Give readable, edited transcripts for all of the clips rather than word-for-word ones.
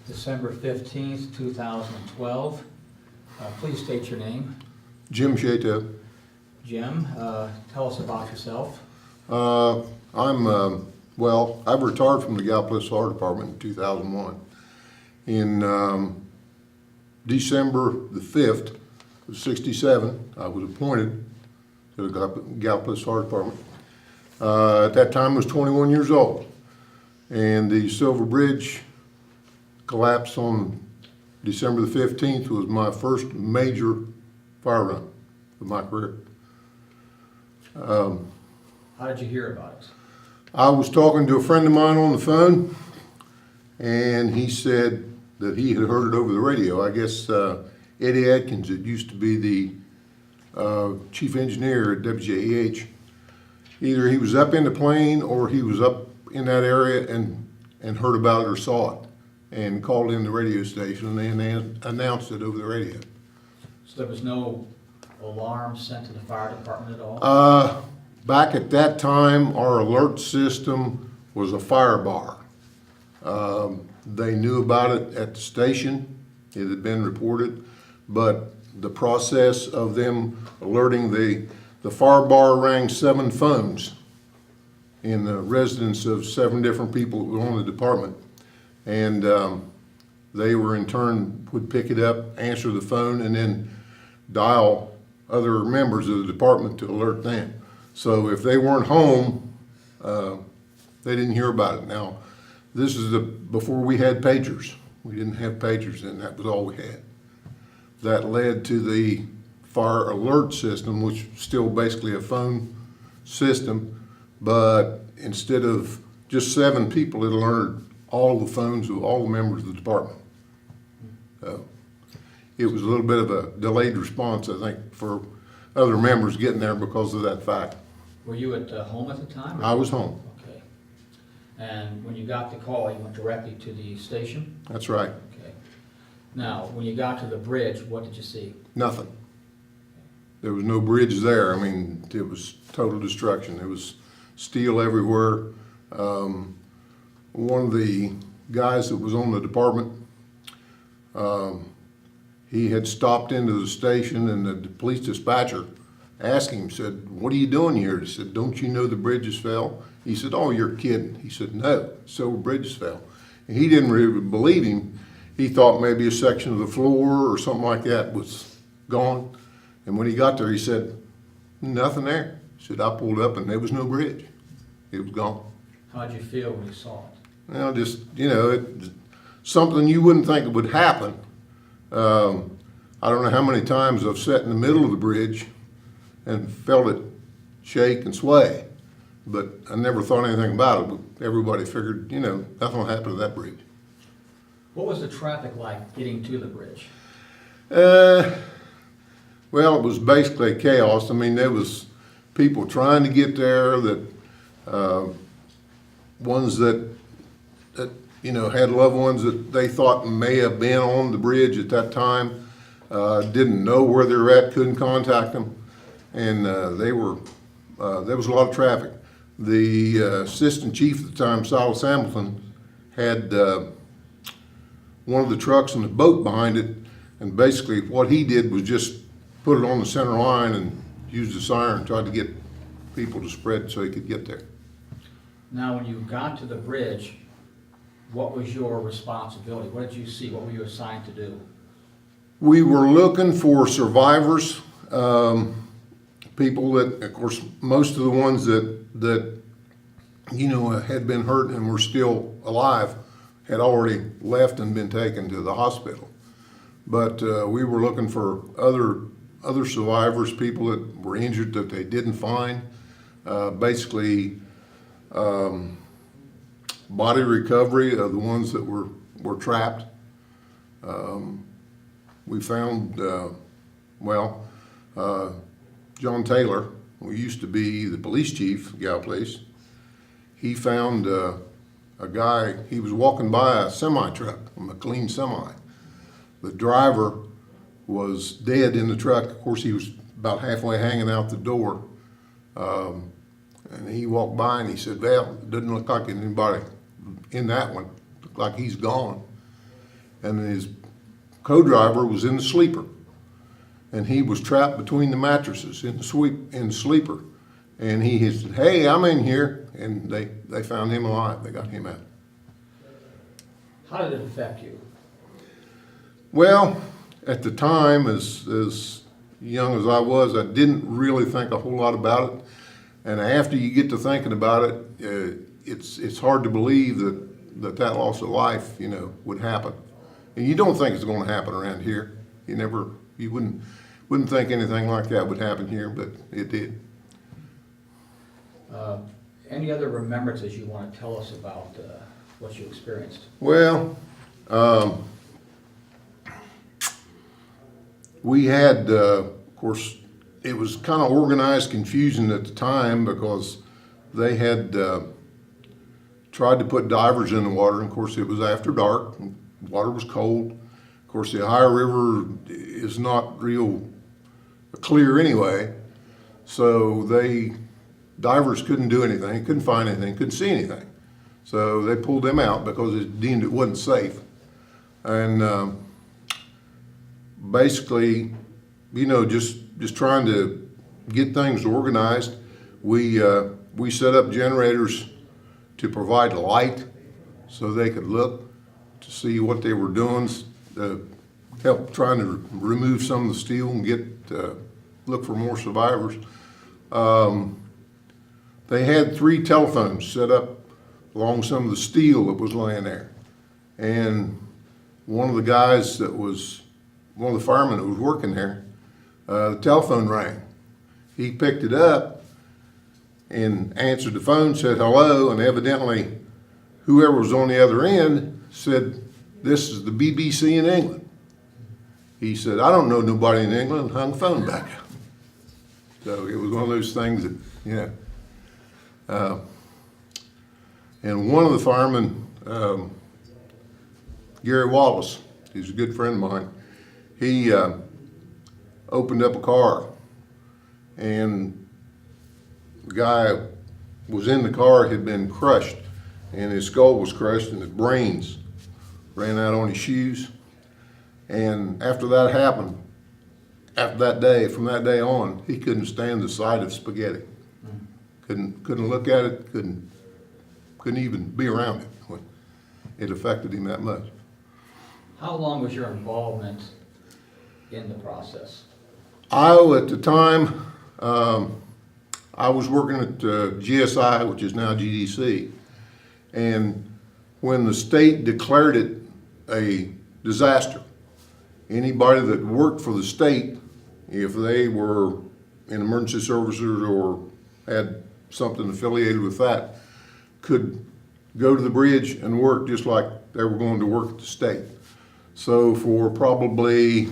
December 15th, 2012. Please state your name. Jim Shato. Jim, tell us about yourself. I've retired from the Gallipolis Fire Department in 2001. In December the 5th of 67, I was appointed to the Gallipolis Fire Department. At that time, I was 21 years old. And the Silver Bridge collapse on December the 15th was my first major fire run of my career. How did you hear about it? I was talking to a friend of mine on the phone, and he said that he had heard it over the radio. I guess Eddie Atkins, that used to be the chief engineer at WJEH, either he was up in the plane or he was up in that area and heard about it or saw it and called in the radio station and they announced it over the radio. So there was no alarm sent to the fire department at all? Back at that time, our alert system was a fire bar. They knew about it at the station. It had been reported, but the process of them alerting the fire bar rang 7 phones in the residence of 7 different people that were on the department. And they were in turn would pick it up, answer the phone, and then dial other members of the department to alert them. So if they weren't home, they didn't hear about it. Now, this is before we had pagers. We didn't have pagers then, that was all we had. That led to the fire alert system, which is still basically a phone system, but instead of just 7 people, it alerted all the phones of all the members of the department. It was a little bit of a delayed response, I think, for other members getting there because of that fact. Were you at home at the time? I was home. Okay. And when you got the call, you went directly to the station? That's right. Okay. Now, when you got to the bridge, what did you see? Nothing. There was no bridge there. I mean, it was total destruction. There was steel everywhere. One of the guys that was on the department, he had stopped into the station, and the police dispatcher asked him, said, "What are you doing here?" He said, "Don't you know the bridges fell?" He said, "Oh, you're kidding." He said, "No, Silver Bridges fell." And he didn't really believe him. He thought maybe a section of the floor or something like that was gone. And when he got there, he said, "Nothing there." He said, "I pulled up and there was no bridge. It was gone." How did you feel when you saw it? Well, just, something you wouldn't think would happen. I don't know how many times I've sat in the middle of the bridge and felt it shake and sway, but I never thought anything about it. But everybody figured, nothing will happen to that bridge. What was the traffic like getting to the bridge? Well, it was basically chaos. I mean, there was people trying to get there, ones that had loved ones that they thought may have been on the bridge at that time, didn't know where they were at, couldn't contact them, and there was a lot of traffic. The assistant chief at the time, Silas Hamilton, had one of the trucks and a boat behind it, and basically what he did was just put it on the center line and used a siren and tried to get people to spread so he could get there. Now, when you got to the bridge, what was your responsibility? What did you see? What were you assigned to do? We were looking for survivors, people that, of course, most of the ones that had been hurt and were still alive had already left and been taken to the hospital. But we were looking for other survivors, people that were injured that they didn't find. Basically, body recovery of the ones that were trapped. We found, John Taylor, who used to be the police chief of Gallipolis, he found a guy, he was walking by a semi-truck, a McLean semi. The driver was dead in the truck. Of course, he was about halfway hanging out the door. And he walked by and he said, "Well, it doesn't look like anybody in that one. Looked like he's gone." and his co-driver was in the sleeper. And he was trapped between the mattresses in the sleeper. And he said, "Hey, I'm in here." And they found him alive. They got him out. How did it affect you? Well, at the time, as young as I was, I didn't really think a whole lot about it. And after you get to thinking about it, it's hard to believe that loss of life, would happen. And you don't think it's going to happen around here. You wouldn't think anything like that would happen here, but it did. Any other remembrances you want to tell us about what you experienced? Well, we had, of course, it was kind of organized confusion at the time because they had tried to put divers in the water. And of course, it was after dark. The water was cold. Of course, the Ohio River is not real clear anyway. So divers couldn't do anything, couldn't find anything, couldn't see anything. So they pulled them out because it deemed it wasn't safe. And basically, just trying to get things organized, we set up generators to provide light so they could look to see what they were doing, help trying to remove some of the steel and look for more survivors. They had 3 telephones set up along some of the steel that was laying there. And one of the firemen that was working there, the telephone rang. He picked it up and answered the phone, said hello, and evidently whoever was on the other end said, "This is the BBC in England." He said, "I don't know nobody in England," and hung the phone back up. So it was one of those things that, and one of the firemen, Gary Wallace, he's a good friend of mine, he opened up a car, and the guy was in the car, had been crushed, and his skull was crushed, and his brains ran out on his shoes. And after that happened, from that day on, he couldn't stand the sight of spaghetti. Couldn't look at it, couldn't even be around it. It affected him that much. How long was your involvement in the process? At the time, I was working at GSI, which is now GDC, and when the state declared it a disaster, anybody that worked for the state, if they were in emergency services or had something affiliated with that, could go to the bridge and work just like they were going to work at the state. So for probably,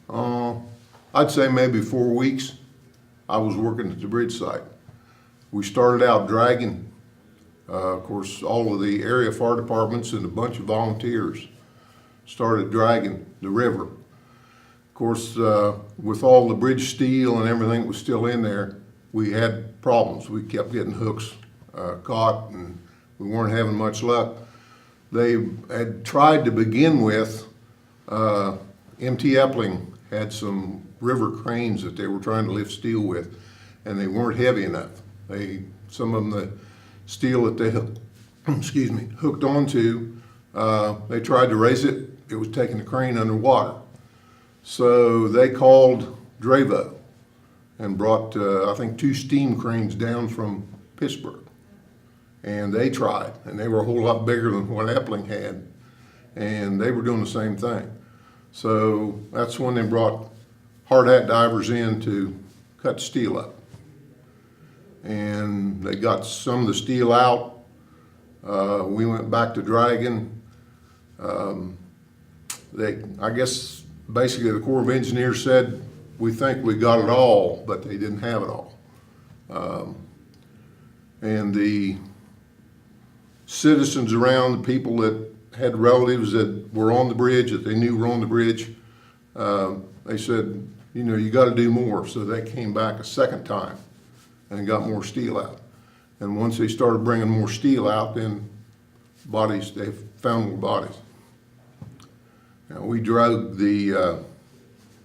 I'd say maybe 4 weeks, I was working at the bridge site. We started out dragging, of course, all of the area fire departments and a bunch of volunteers started dragging the river. Of course, with all the bridge steel and everything that was still in there, we had problems. We kept getting hooks caught, and we weren't having much luck. They had tried to begin with, MT Epling had some river cranes that they were trying to lift steel with, and they weren't heavy enough. Some of them, the steel that they hooked onto, they tried to raise it. It was taking the crane underwater. So they called Dravo and brought, I think, 2 steam cranes down from Pittsburgh. And they tried, and they were a whole lot bigger than what Epling had, and they were doing the same thing. So that's when they brought hard hat divers in to cut steel up. And they got some of the steel out. We went back to dragging. I guess basically the Corps of Engineers said, "We think we got it all," but they didn't have it all. And the citizens around, the people that had relatives that were on the bridge, that they knew were on the bridge, they said, you got to do more. So they came back a second time and got more steel out. And once they started bringing more steel out, then they found more bodies. We drove the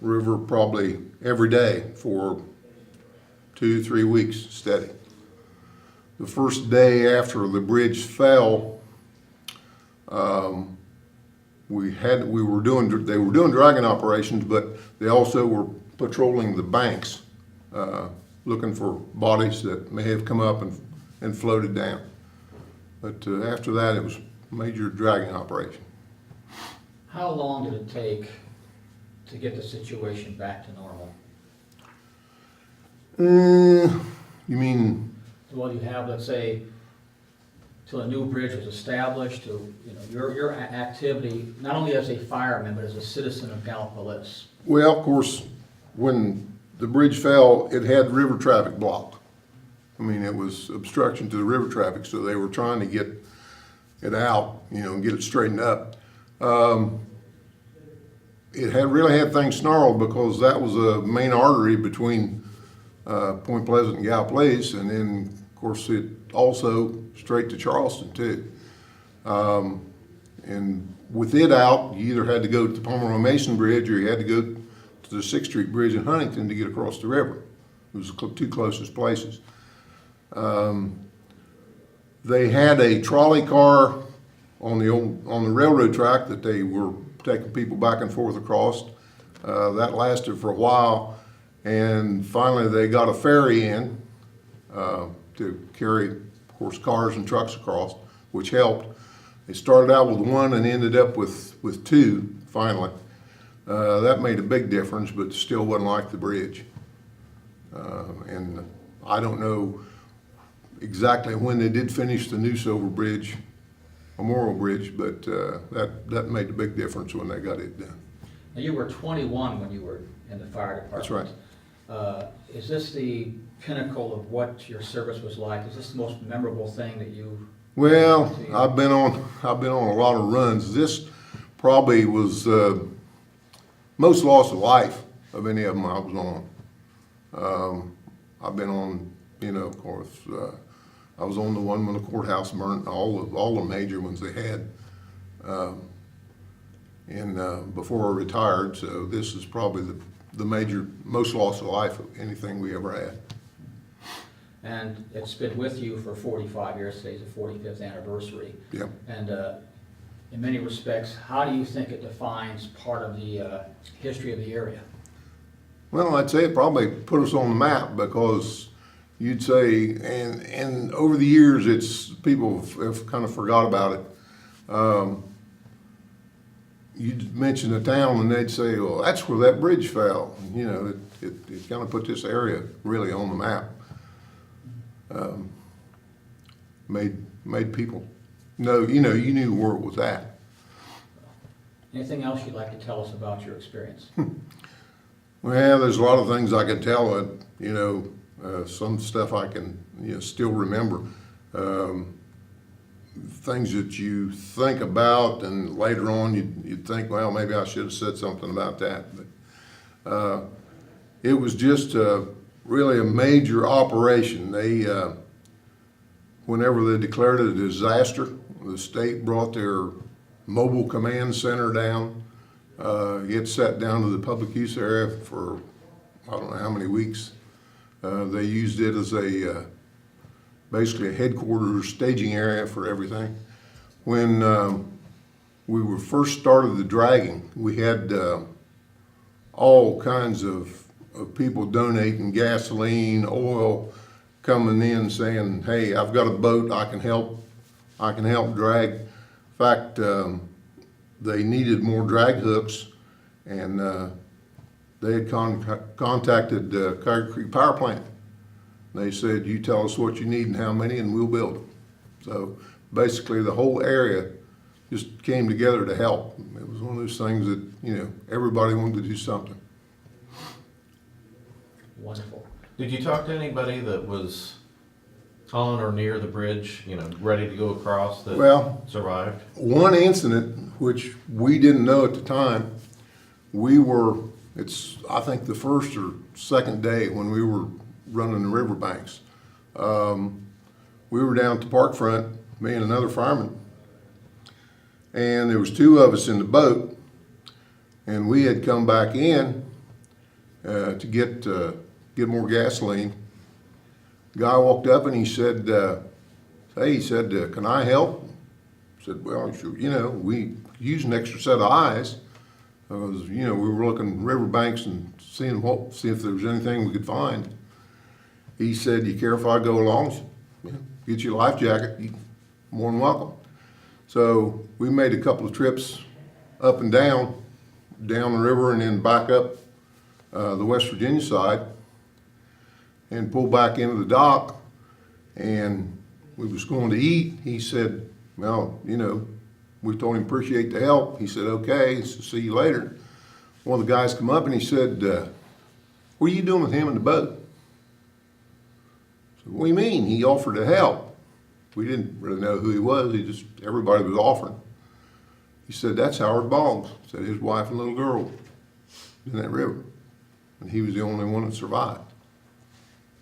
river probably every day for 2 to 3 weeks steady. The first day after the bridge fell, they were doing dragging operations, but they also were patrolling the banks, looking for bodies that may have come up and floated down. But after that, it was a major dragging operation. How long did it take to get the situation back to normal? You mean? Well, you have, let's say, till a new bridge was established, to, you know, your activity, not only as a fireman, but as a citizen of Gallipolis. Well, of course, when the bridge fell, it had river traffic blocked. I mean, it was obstruction to the river traffic, so they were trying to get it out, you know, and get it straightened up. It really had things snarled because that was a main artery between Point Pleasant and Gallipolis, and then, of course, it also straight to Charleston too. And with it out, you either had to go to the Pomeroy Mason Bridge or you had to go to the 6th Street Bridge in Huntington to get across the river. It was the two closest places. They had a trolley car on the railroad track that they were taking people back and forth across. That lasted for a while, and finally they got a ferry in to carry, of course, cars and trucks across, which helped. They started out with one and ended up with two finally. That made a big difference, but still wasn't like the bridge. And I don't know exactly when they did finish the new Silver Bridge, Memorial Bridge, but that made a big difference when they got it done. Now, you were 21 when you were in the fire department. That's right. Is this the pinnacle of what your service was like? Is this the most memorable thing that you? Well, I've been on a lot of runs. This probably was most loss of life of any of them I was on. I've been on, you know, of course, I was on the one when the courthouse burnt, all the major ones they had, and before I retired. So this is probably the major, most loss of life of anything we ever had. And it's been with you for 45 years. Today's the 45th anniversary. Yep. And in many respects, how do you think it defines part of the history of the area? Well, I'd say it probably put us on the map, because you'd say, and over the years, people have kind of forgot about it. You'd mention a town and they'd say, well, that's where that bridge fell. You know, it kind of put this area really on the map. Made people know, you knew where it was at. Anything else you'd like to tell us about your experience? Well, there's a lot of things I can tell. Some stuff I can still remember. Things that you think about, and later on you'd think, well, maybe I should have said something about that. But it was just really a major operation. Whenever they declared it a disaster, the state brought their mobile command center down. It sat down to the public use area for I don't know how many weeks. They used it as basically a headquarters staging area for everything. When we were first started the dragging, we had all kinds of people donating gasoline, oil, coming in saying, hey, I've got a boat, I can help drag. In fact, they needed more drag hooks, and they had contacted Coyote Creek Power Plant. They said, you tell us what you need and how many, and we'll build them. So basically the whole area just came together to help. It was one of those things that, everybody wanted to do something. Wonderful. Did you talk to anybody that was on or near the bridge, ready to go across that survived? One incident, which we didn't know at the time, I think the first or second day when we were running the riverbanks. We were down at the park front, me and another fireman, and there was two of us in the boat, and we had come back in to get more gasoline. Guy walked up and he said, "Hey," he said, "can I help?" I said, "Well, sure, we use an extra set of eyes because we were looking riverbanks and see if there was anything we could find." He said, "You care if I go along?" I said, "Yeah, get you a life jacket. You're more than welcome." So we made a couple of trips up and down the river and then back up the West Virginia side and pulled back into the dock, and we was going to eat. He said, "Well, we told him appreciate the help." He said, "Okay, so see you later." One of the guys come up and he said, "What are you doing with him in the boat?" I said, "What do you mean? He offered to help." We didn't really know who he was. Everybody was offering. He said, "That's Howard Boggs." Said his wife and little girl in that river, and he was the only one that survived.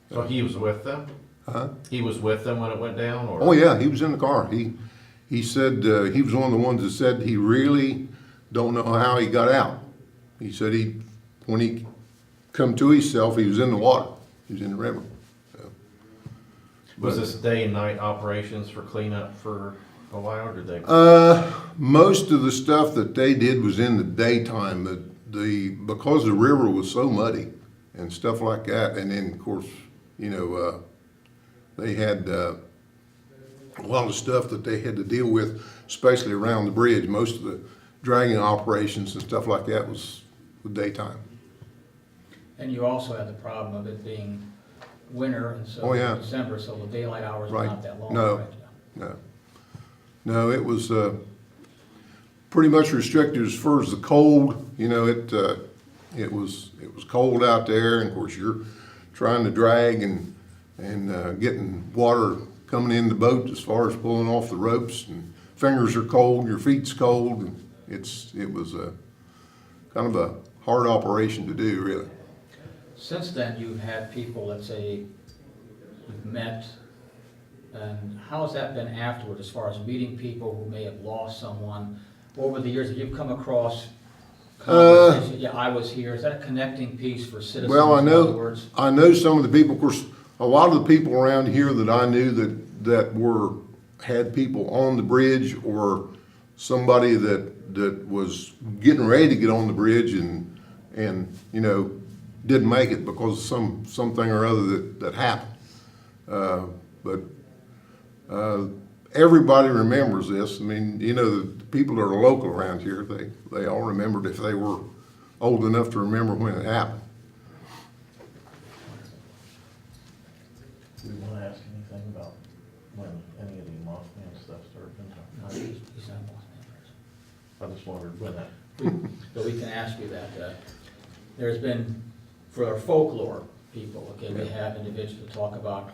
So he was with them? Huh? He was with them when it went down, or? Oh yeah, he was in the car. He said he was one of the ones that said he really don't know how he got out. He said when he come to himself, he was in the water. He was in the river. So, Was this day and night operations for cleanup for a while, or did they? Most of the stuff that they did was in the daytime. Because the river was so muddy and stuff like that, and then of course, they had a lot of stuff that they had to deal with, especially around the bridge. Most of the dragging operations and stuff like that was daytime. And you also had the problem of it being winter, and so Oh, yeah. December, so the daylight hours were Right. not that long. No. Right? No, it was pretty much restricted as far as the cold. It was cold out there, and of course you're trying to drag and getting water coming in the boat as far as pulling off the ropes, and fingers are cold, your feet's cold, and it was kind of a hard operation to do, really. Since then, you've had people, let's say, you've met, and how has that been afterward as far as meeting people who may have lost someone over the years that you've come across? Conversation, yeah, I was here. Is that a connecting piece for citizens? Well, I in other words? know some of the people. Of course, a lot of the people around here that I knew that had people on the bridge, or somebody that was getting ready to get on the bridge and didn't make it because of something or other that happened. But everybody remembers this. I mean, the people that are local around here, they all remembered if they were old enough to remember when it happened. Do we want to ask anything about when any of the Mothman stuff started? No, he's not lost that person. I just wondered when that. But we can ask you that. There's been, for our folklore people, okay, we have individuals that talk about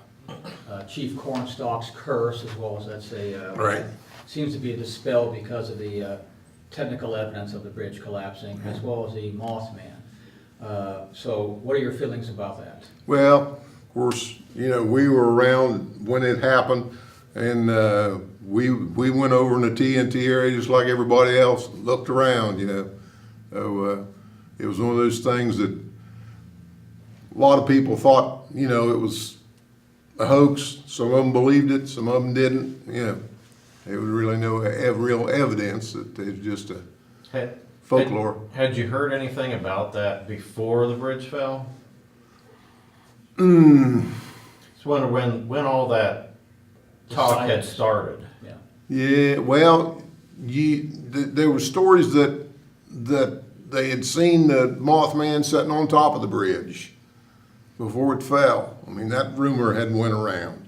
Chief Cornstalk's curse, as well as, let's say, Right. seems to be dispelled because of the technical evidence of the bridge collapsing, as well as the Mothman. So what are your feelings about that? Well, of course, we were around when it happened, and we went over in the TNT area just like everybody else, looked around, So it was one of those things that a lot of people thought, it was a hoax. Some of them believed it, some of them didn't. There was really no real evidence that it was just a folklore. Had you heard anything about that before the bridge fell? So when all that talk had started. Yeah. Yeah, well, there were stories that they had seen the Mothman sitting on top of the bridge before it fell. I mean, that rumor had went around.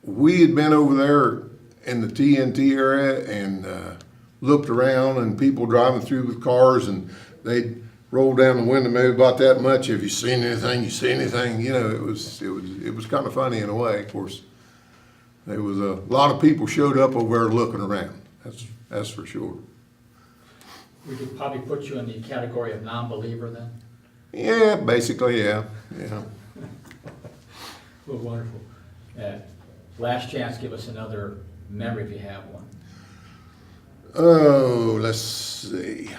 We had been over there in the TNT area and looked around, and people driving through with cars, and they'd roll down the window maybe about that much. Have you seen anything? You see anything? It was kind of funny in a way. Of course, there was a lot of people showed up over there looking around. That's for sure. We could probably put you in the category of non-believer then? Yeah, basically, yeah. Well, wonderful. Last chance, give us another memory if you have one. Oh, let's see.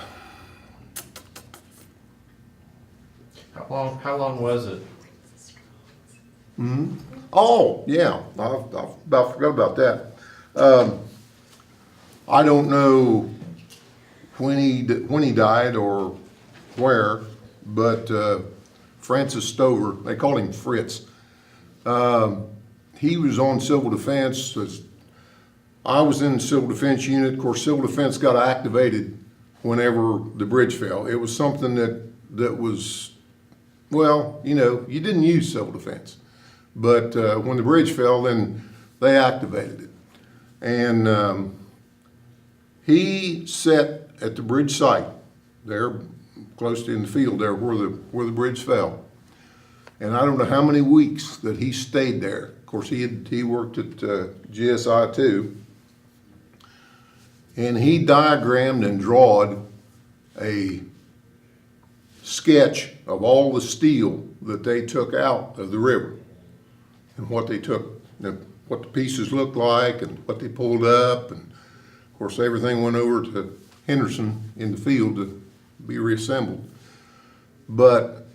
How long was it? Oh, yeah, I about forgot about that. I don't know when he died or where, but Francis Stover, they called him Fritz. He was on civil defense. I was in the civil defense unit. Of course, civil defense got activated whenever the bridge fell. It was something that was, well, you know, you didn't use civil defense. But when the bridge fell, then they activated it. And he sat at the bridge site there, close to in the field there where the bridge fell. And I don't know how many weeks that he stayed there. Of course, he worked at GSI too. And he diagrammed and drawed a sketch of all the steel that they took out of the river and what they took, what the pieces looked like and what they pulled up. And of course, everything went over to Henderson in the field to be reassembled. But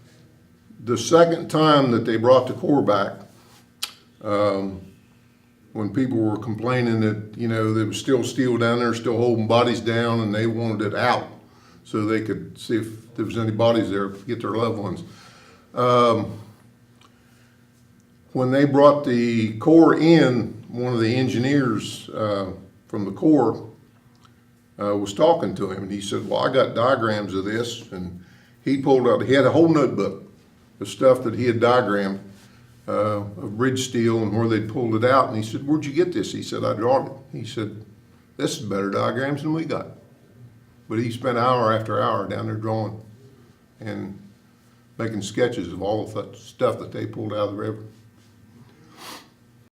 the second time that they brought the core back, when people were complaining that, you know, there was still steel down there, still holding bodies down, and they wanted it out so they could see if there was any bodies there, get their loved ones. When they brought the core in, one of the engineers from the Corps was talking to him, and he said, well, I got diagrams of this, and he pulled out, he had a whole notebook of stuff that he had diagrammed of bridge steel and where they'd pulled it out, and he said, where'd you get this? He said, I drawed it. He said, this is better diagrams than we got. But he spent hour after hour down there drawing and making sketches of all the stuff that they pulled out of the river.